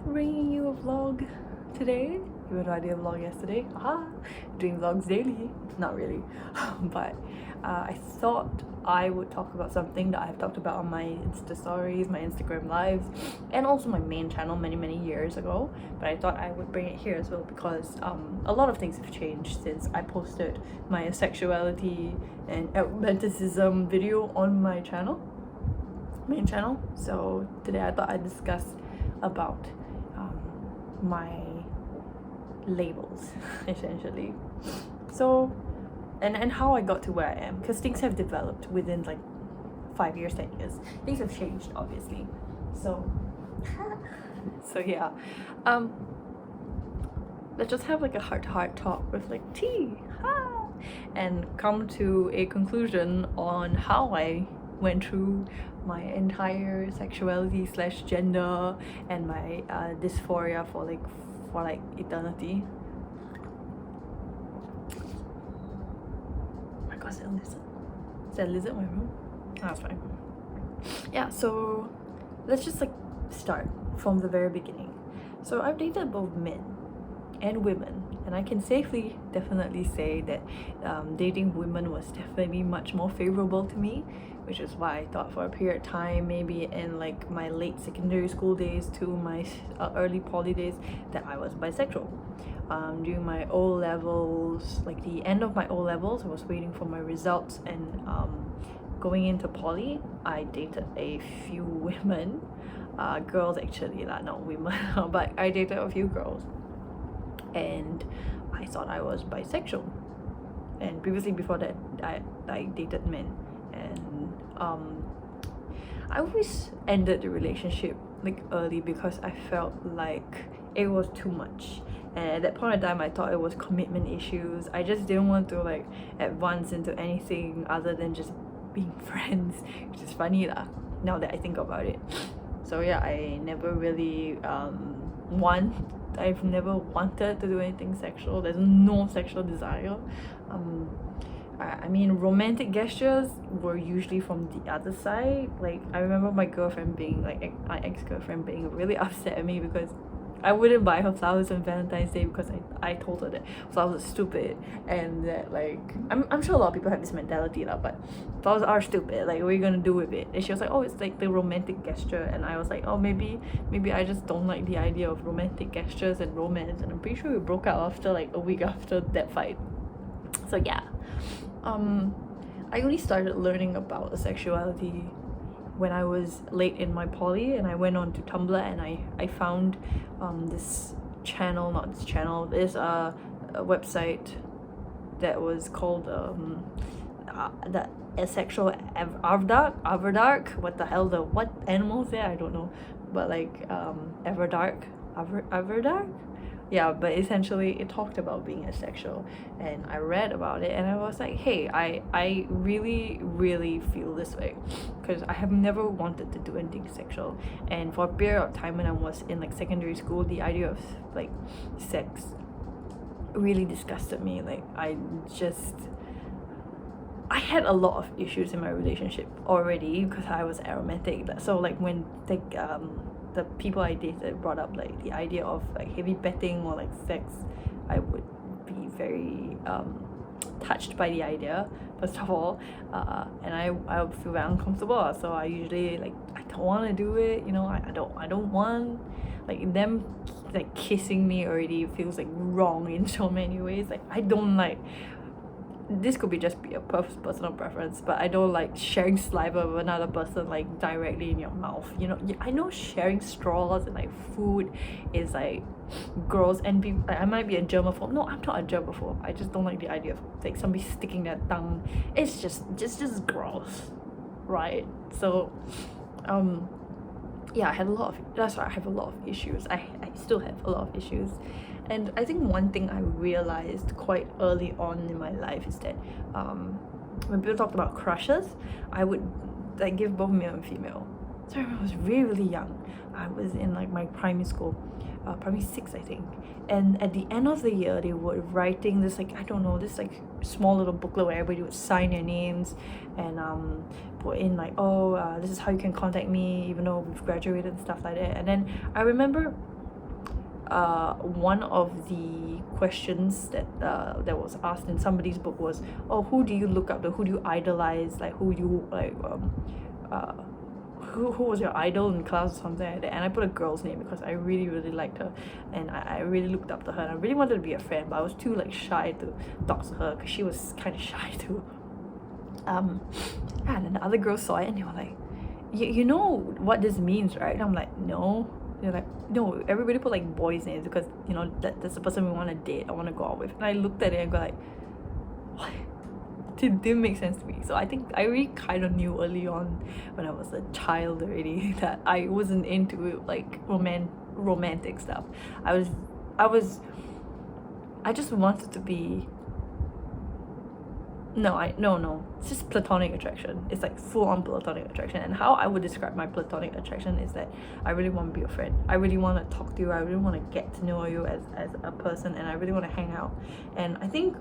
bringing you a vlog today, even though I did a vlog yesterday. Doing vlogs daily. Not really. But I thought I would talk about something that I've talked about on my Insta stories, my Instagram lives, and also my main channel many years ago. But I thought I would bring it here as well because a lot of things have changed since I posted my asexuality and aromanticism video on my main channel. So today I thought I'd discuss about my labels essentially. So and how I got to where I am, because things have developed within like 5 years, 10 years. Things have changed obviously. So yeah, let's just have like a heart-to-heart talk with like tea, and come to a conclusion on how I went through my entire sexuality slash gender and my dysphoria for like eternity. Oh my god, is that a lizard? Is that a lizard in my room? That's fine. Yeah, so let's just like start from the very beginning. So I've dated both men and women, and I can definitely say that dating women was definitely much more favorable to me, which is why I thought for a period of time, maybe in like my late secondary school days to my early poly days, that I was bisexual. During my O-levels, like the end of my O-levels, I was waiting for my results, and going into poly, I dated a few women, girls actually, not women, but I dated a few girls, and I thought I was bisexual. And previously, before that, I dated men, and I always ended the relationship like early because I felt like it was too much. And at that point in time, I thought it was commitment issues. I just didn't want to like advance into anything other than just being friends, which is funny lah, now that I think about it. So yeah, I never really I've never wanted to do anything sexual. There's no sexual desire. I mean, romantic gestures were usually from the other side. Like, I remember my girlfriend being like, my ex-girlfriend being really upset at me because I wouldn't buy her flowers on Valentine's Day because I told her that flowers are stupid, and that like I'm sure a lot of people have this mentality lah, but flowers are stupid, like what are you gonna do with it? And she was like, oh, it's like the romantic gesture. And I was like, oh, maybe I just don't like the idea of romantic gestures and romance. And I'm pretty sure we broke up after like a week after that fight. So yeah, I only started learning about sexuality when I was late in my poly, and I went on to Tumblr, and I found this channel, there's a website that was called the asexual Everdark. What the hell, what animals there, I don't know, but like Everdark. Yeah, but essentially it talked about being asexual, and I read about it, and I was like, hey, I really feel this way because I have never wanted to do anything sexual. And for a period of time when I was in like secondary school, the idea of like sex really disgusted me. Like, I had a lot of issues in my relationship already because I was aromantic. So like when the people I dated brought up like the idea of like heavy petting or like sex, I would be very touched by the idea, first of all, and I would feel very uncomfortable. So I usually like, I don't want to do it, you know. I don't want like them like kissing me already feels like wrong in so many ways. Like, I don't like, this could just be a personal preference, but I don't like sharing saliva with another person like directly in your mouth, you know. I know sharing straws and like food is like gross, and I might be a germaphobe. No, I'm not a germaphobe. I just don't like the idea of like somebody sticking their tongue. It's just gross, right? So yeah, that's why I have a lot of issues. I still have a lot of issues. And I think one thing I realized quite early on in my life is that when people talked about crushes, I would like give both male and female. So I remember I was really young. I was in like my primary school, primary 6 I think. And at the end of the year, they were writing this like, I don't know, this like small little booklet where everybody would sign their names and put in like, oh, this is how you can contact me even though we've graduated and stuff like that. And then I remember one of the questions that was asked in somebody's book was, oh, who do you look up to, who do you idolize, like who you like uh who was your idol in class or something like that. And I put a girl's name because I really really liked her, and I really looked up to her, and I really wanted to be a friend, but I was too like shy to talk to her because she was kind of shy too. And then the other girls saw it and they were like, you know what this means, right? And I'm like, no. They're like, no, everybody put like boys' names because, you know, that's the person we want to date, I want to go out with. And I looked at it and go like, what? It didn't make sense to me. So I think I really kind of knew early on when I was a child already that I wasn't into like romantic stuff. I just wanted to be, no, it's just platonic attraction. It's like full on platonic attraction. And how I would describe my platonic attraction is that I really want to be a friend. I really want to talk to you. I really want to get to know you as a person, and I really want to hang out. And I think,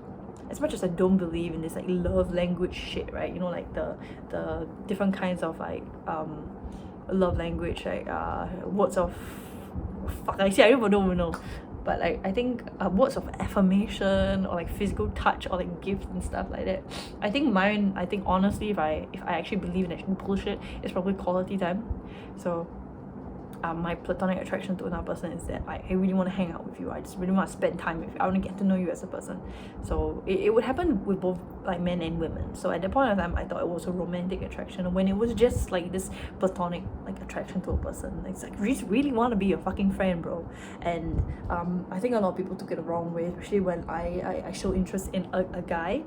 as much as I don't believe in this like love language shit, right? You know, like the different kinds of like love language, like words of fuck. I don't even know. But like I think words of affirmation or like physical touch or like gifts and stuff like that. I think honestly, if I actually believe in that bullshit, it's probably quality time. So my platonic attraction to another person is that I really want to hang out with you. I just really want to spend time with you. I want to get to know you as a person. So it would happen with both like men and women. So at that point in time, I thought it was a romantic attraction, when it was just like this platonic like attraction to a person. It's like, we just really want to be your fucking friend, bro. And I think a lot of people took it the wrong way, especially when I show interest in a guy,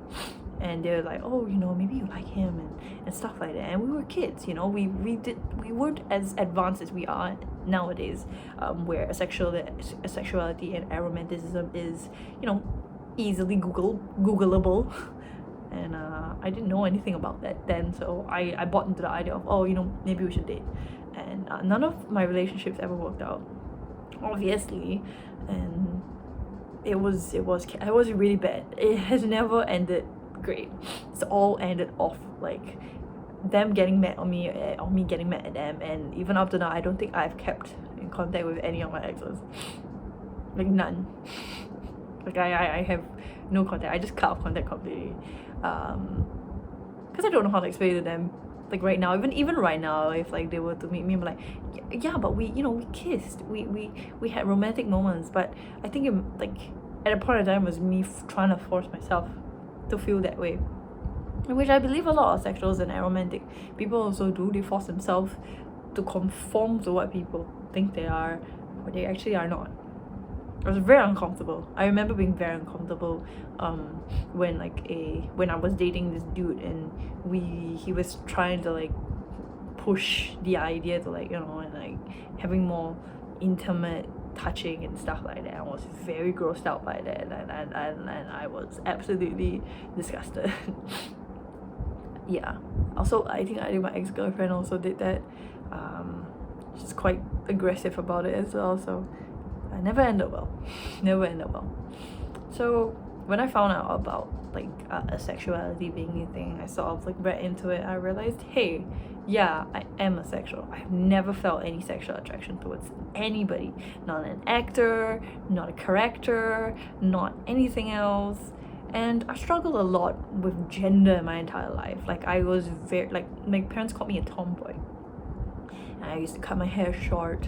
and they're like, oh, you know, maybe you like him and stuff like that. And we were kids, you know, we weren't as advanced as we are nowadays, where asexuality and aromanticism is, you know, easily googleable. And I didn't know anything about that then, so I bought into the idea of, oh, you know, maybe we should date. And none of my relationships ever worked out, obviously. And it was really bad. It has never ended great. It's all ended off like them getting mad on me, or me getting mad at them. And even up to now, I don't think I've kept in contact with any of my exes, like none. Like I have no contact. I just cut off contact completely, because I don't know how to explain to them. Like right now, even right now, if like they were to meet me, I'm like, yeah, but we, you know, we kissed, we had romantic moments. But I think it, like at a point in time, it was me trying to force myself to feel that way, which I believe a lot of sexuals and aromantic people also do. They force themselves to conform to what people think they are, but they actually are not. I was very uncomfortable. I remember being very uncomfortable when I was dating this dude, and he was trying to like push the idea to like, you know, and like having more intimate touching and stuff like that. I was very grossed out by that, and I was absolutely disgusted. Yeah. Also, I think my ex-girlfriend also did that. She's quite aggressive about it as well, so I never ended well. So when I found out about like asexuality being a thing, I sort of like read into it. I realized, hey, yeah, I am asexual. I've never felt any sexual attraction towards anybody. Not an actor, not a character, not anything else. And I struggled a lot with gender in my entire life. Like I was very, like my parents called me a tomboy. And I used to cut my hair short,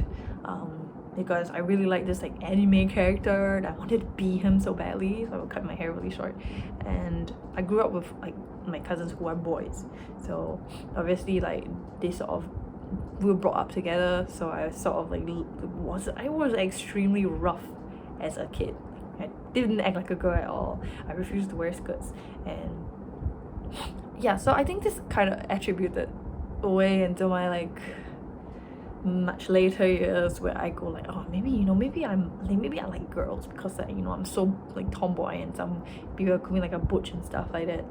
because I really liked this like anime character and I wanted to be him so badly, so I would cut my hair really short. And I grew up with like my cousins who are boys, so obviously like they sort of, we were brought up together, so I sort of like I was extremely rough as a kid. I didn't act like a girl at all. I refused to wear skirts. And yeah, so I think this kind of attributed away into my like much later years, where I go like, oh, maybe, you know, maybe I like girls because you know, I'm so like tomboy, and some people call me like a butch and stuff like that.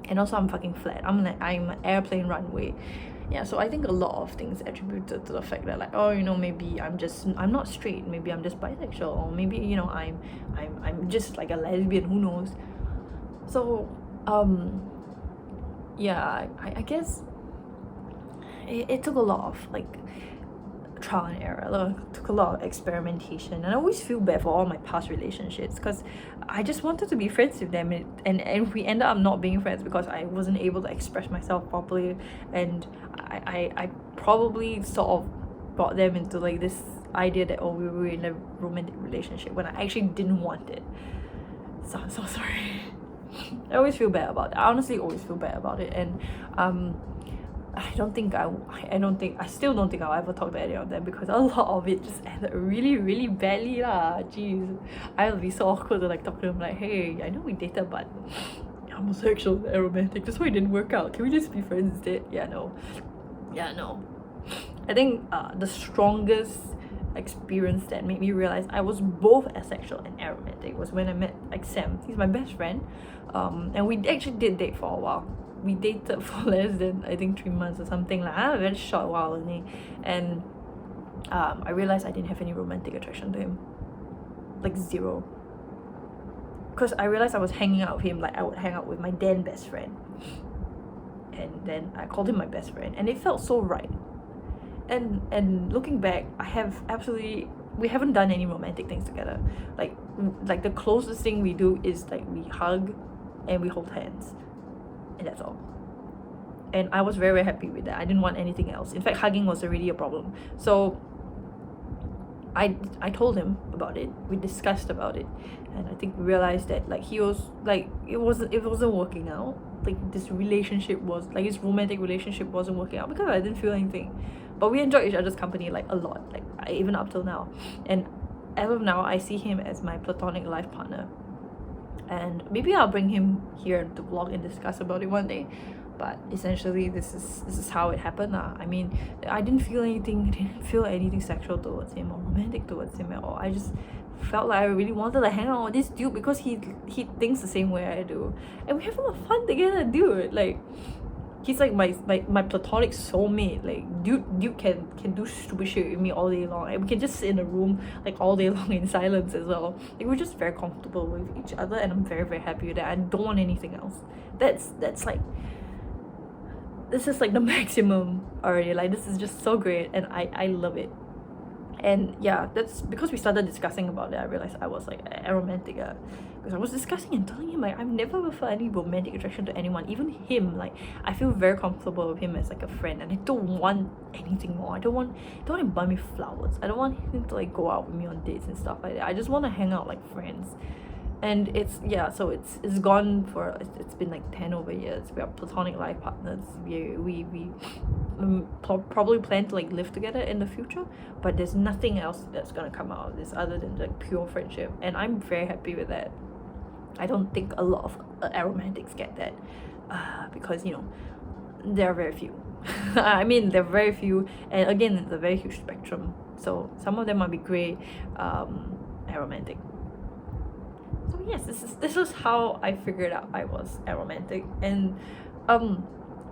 And also I'm fucking flat. I'm an airplane runway. Yeah, so I think a lot of things attributed to the fact that like, oh, you know, maybe I'm not straight, maybe I'm just bisexual, or maybe, you know, I'm just like a lesbian, who knows. So yeah, I guess it took a lot of like trial and error. Took a lot of experimentation, and I always feel bad for all my past relationships because I just wanted to be friends with them, and we ended up not being friends because I wasn't able to express myself properly, and I probably sort of brought them into like this idea that, oh, we were in a romantic relationship when I actually didn't want it. So I'm so sorry. I always feel bad about it. I honestly always feel bad about it, and I still don't think I'll ever talk to any of them because a lot of it just ended really, really badly lah. Jeez, I'll be so awkward to like talk to them like, hey, I know we dated, but I'm homosexual and aromantic. That's why it didn't work out. Can we just be friends instead? Yeah, no. I think the strongest experience that made me realize I was both asexual and aromantic was when I met like Sam. He's my best friend, and we actually did date for a while. We dated for less than I think 3 months or something like a very short while only, and I realized I didn't have any romantic attraction to him, like zero. Because I realized I was hanging out with him like I would hang out with my then best friend, and then I called him my best friend, and it felt so right. And looking back, we haven't done any romantic things together. Like the closest thing we do is like we hug and we hold hands, and that's all. And I was very, very happy with that. I didn't want anything else. In fact, hugging was already a problem. So I told him about it. We discussed about it, and I think we realized that like he was like it wasn't working out. Like this romantic relationship wasn't working out because I didn't feel anything. But we enjoyed each other's company like a lot, like even up till now. And as of now, I see him as my platonic life partner. And maybe I'll bring him here to vlog and discuss about it one day. But essentially, this is how it happened. I mean, I didn't feel anything sexual towards him or romantic towards him at all. I just felt like I really wanted to hang out with this dude because he thinks the same way I do, and we have a lot of fun together, dude. Like, he's like my platonic soulmate. Like, dude can do stupid shit with me all day long, and we can just sit in a room like all day long in silence as well. Like, we're just very comfortable with each other, and I'm very, very happy with that. I don't want anything else. That's like, this is like the maximum already. Like, this is just so great, and I love it. And yeah, that's because we started discussing about it. I realized I was like aromantic, because I was discussing and telling him like I've never ever felt any romantic attraction to anyone, even him. Like, I feel very comfortable with him as like a friend, and I don't want anything more. I don't want him to buy me flowers. I don't want him to like go out with me on dates and stuff like that. I just want to hang out like friends. And it's gone for it's been like 10 over years. We are platonic life partners. We probably plan to like live together in the future, but there's nothing else that's gonna come out of this other than like pure friendship, and I'm very happy with that. I don't think a lot of aromantics get that, because there are very few. I mean, there are very few, and again, it's a very huge spectrum. So some of them might be great, aromantic. So yes, this is how I figured out I was aromantic. And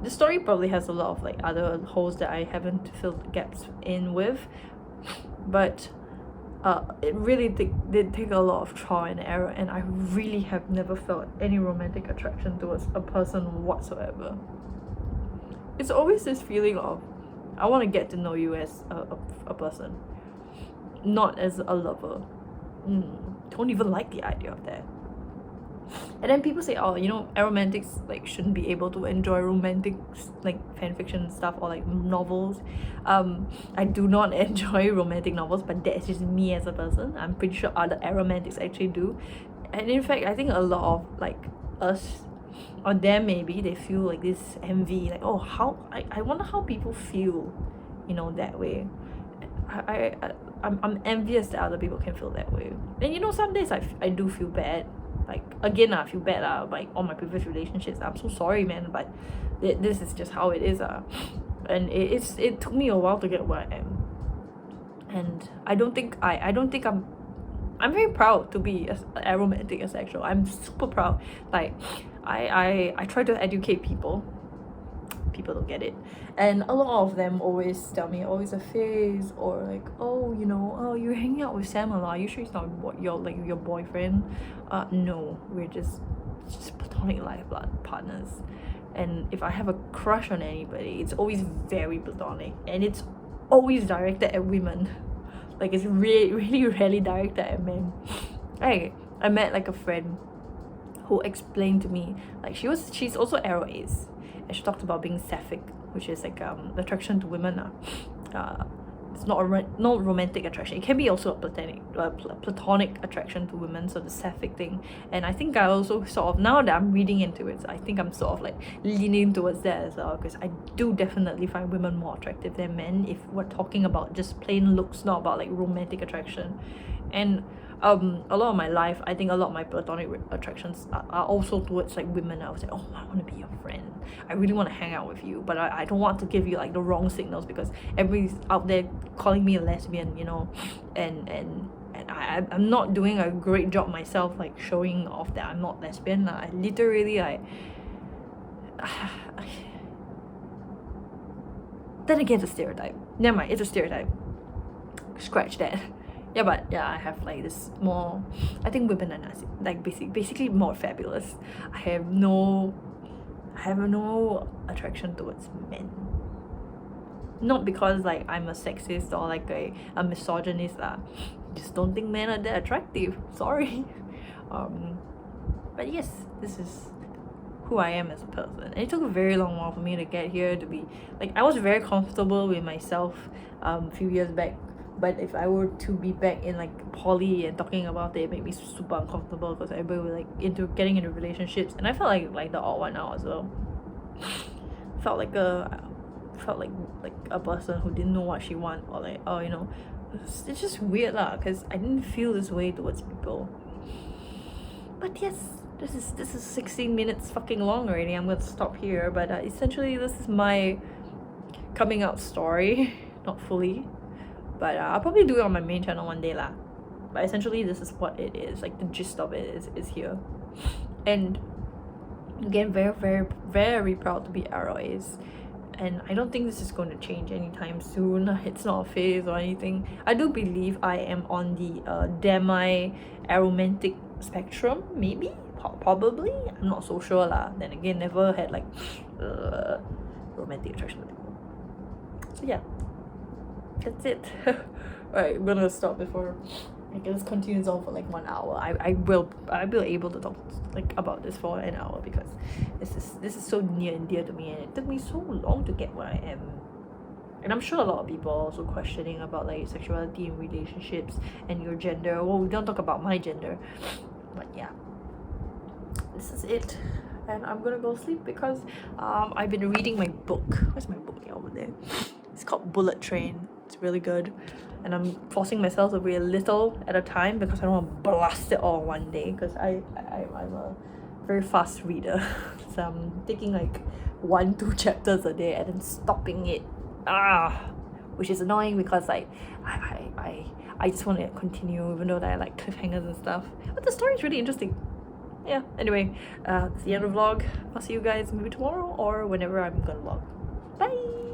the story probably has a lot of like other holes that I haven't filled gaps in with, but it really did take a lot of trial and error, and I really have never felt any romantic attraction towards a person whatsoever. It's always this feeling of I want to get to know you as a person, not as a lover. Don't even like the idea of that. And then people say, oh, aromantics like shouldn't be able to enjoy romantic like fanfiction stuff or like novels. I do not enjoy romantic novels, but that's just me as a person. I'm pretty sure other aromantics actually do. And in fact, I think a lot of like us or them, maybe they feel like this envy, like, oh, how I wonder how people feel that way. I'm envious that other people can feel that way. And some days I do feel bad. Like, again, I feel bad like all my previous relationships. I'm so sorry, man, but this is just how it is. And it took me a while to get where I am. And I don't think I'm very proud to be aromantic asexual. I'm super proud. Like, I try to educate people. People don't get it, and a lot of them always tell me, oh, it's a phase, or like, oh, you're hanging out with Sam a lot, are you sure he's not your boyfriend? No, we're just platonic life partners. And if I have a crush on anybody, it's always very platonic, and it's always directed at women. Like it's really, really rarely directed at men. I met like a friend who explained to me, like she's also aro ace, and she talked about being sapphic, which is like attraction to women. It's not not romantic attraction. It can be also a platonic attraction to women, so the sapphic thing. And I think I also sort of, now that I'm reading into it, I think I'm sort of like leaning towards that as well, because I do definitely find women more attractive than men if we're talking about just plain looks, not about like romantic attraction. And a lot of my life, I think a lot of my platonic attractions are also towards like women. I was like, oh, I want to be your friend, I really want to hang out with you, but I don't want to give you like the wrong signals, because everybody's out there calling me a lesbian, you know, and I'm not doing a great job myself, like showing off that I'm not lesbian. I literally like then again, it's a stereotype. Never mind, it's a stereotype, scratch that. Yeah, but yeah, I have like this more, I think women are like basically more fabulous. I have no attraction towards men. Not because like I'm a sexist or like a misogynist lah. Just don't think men are that attractive. Sorry. But yes, this is who I am as a person. And it took a very long while for me to get here to be like, I was very comfortable with myself a few years back. But if I were to be back in like poly and talking about it made me super uncomfortable, because everybody was like getting into relationships, and I felt like the odd one out as well. Felt like a person who didn't know what she want, or like, oh, you know, it's just weird lah, because I didn't feel this way towards people. But yes, this is 16 minutes fucking long already. I'm gonna stop here. But essentially this is my coming out story. Not fully, but I'll probably do it on my main channel one day lah. But essentially this is what it is, like the gist of it is here. And again, very, very, very proud to be aro ace, and I don't think this is going to change anytime soon. It's not a phase or anything. I do believe I am on the demi aromantic spectrum, maybe, probably. I'm not so sure lah. Then again, never had like romantic attraction to people. So yeah, that's it. Alright, I'm gonna stop before I guess continues on for like 1 hour. I will be able to talk like about this for an hour, because this is so near and dear to me, and it took me so long to get where I am. And I'm sure a lot of people are also questioning about like sexuality in relationships and your gender. Well, we don't talk about my gender, but yeah, this is it. And I'm gonna go sleep because I've been reading my book. Where's my book? Yeah, over there. It's called Bullet Train. It's really good, and I'm forcing myself to read a little at a time because I don't want to blast it all one day, because I'm a very fast reader. So I'm taking like 1-2 chapters a day and then stopping it, which is annoying, because like I just want to continue, even though I like cliffhangers and stuff, but the story is really interesting. Yeah, anyway, it's the end of the vlog. I'll see you guys maybe tomorrow or whenever I'm gonna vlog. Bye.